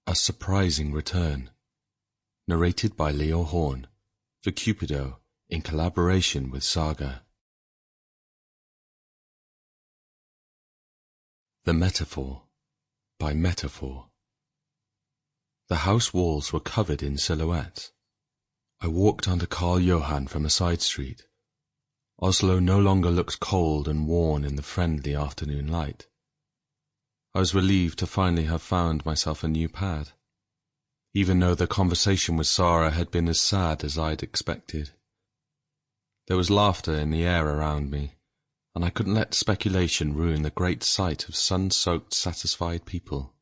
A Surprising Return. Narrated by Horne for Cupido in collaboration with SAGA. The Metaphor by Metafore. The house walls were covered in silhouettes. I walked under Karl Johan from a side street. Oslo no longer looked cold and worn in the friendly afternoon light. I was relieved to finally have found myself a new pad, even though the conversation with Sarah had been as sad as I'd expected. There was laughter in the air around me, and I couldn't let speculation ruin the great sight of sun-soaked, satisfied people.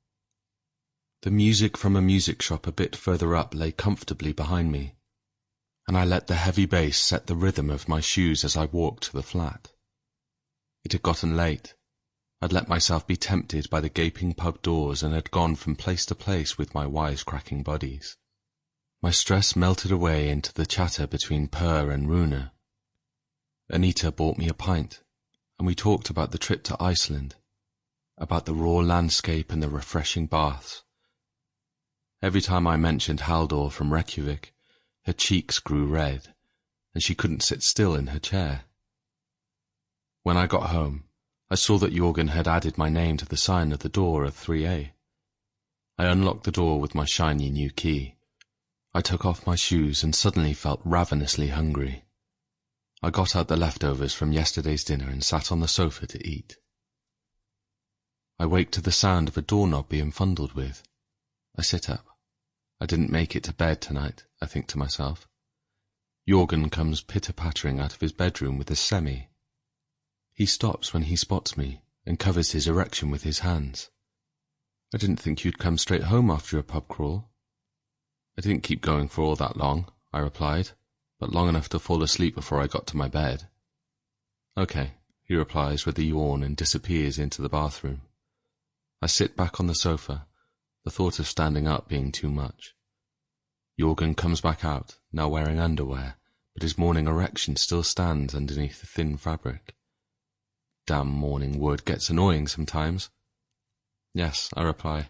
The music from a music shop a bit further up lay comfortably behind me, and I let the heavy bass set the rhythm of my shoes as I walked to the flat. It had gotten late. I'd let myself be tempted by the gaping pub doors and had gone from place to place with my wisecracking buddies. My stress melted away into the chatter between Per and Rune. Anita bought me a pint, and we talked about the trip to Iceland, about the raw landscape and the refreshing baths. Every time I mentioned Haldor from Reykjavik, her cheeks grew red, and she couldn't sit still in her chair. When I got home, I saw that Jorgen had added my name to the sign of the door of 3A. I unlocked the door with my shiny new key. I took off my shoes and suddenly felt ravenously hungry. I got out the leftovers from yesterday's dinner and sat on the sofa to eat. I wake to the sound of a doorknob being fondled with. I sit up. I didn't make it to bed tonight, I think to myself. Jorgen comes pitter-pattering out of his bedroom with a semi. He stops when he spots me and covers his erection with his hands. I didn't think you'd come straight home after a pub crawl. I didn't keep going for all that long, I replied, but long enough to fall asleep before I got to my bed. Okay, he replies with a yawn and disappears into the bathroom. I sit back on the sofa, the thought of standing up being too much. Jorgen comes back out, now wearing underwear, but his morning erection still stands underneath the thin fabric. Damn morning wood gets annoying sometimes. Yes, I reply.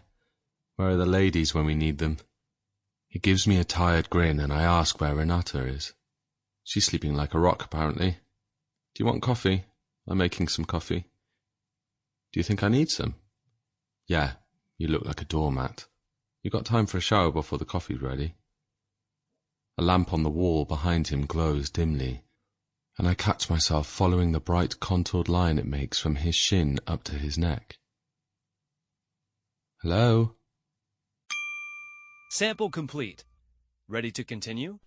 Where are the ladies when we need them? He gives me a tired grin and I ask where Renata is. She's sleeping like a rock, apparently. Do you want coffee? I'm making some coffee. Do you think I need some? Yeah, you look like a doormat. You got time for a shower before the coffee's ready? A lamp on the wall behind him glows dimly, and I catch myself following the bright contoured line it makes from his shin up to his neck. Hello? Sample complete. Ready to continue?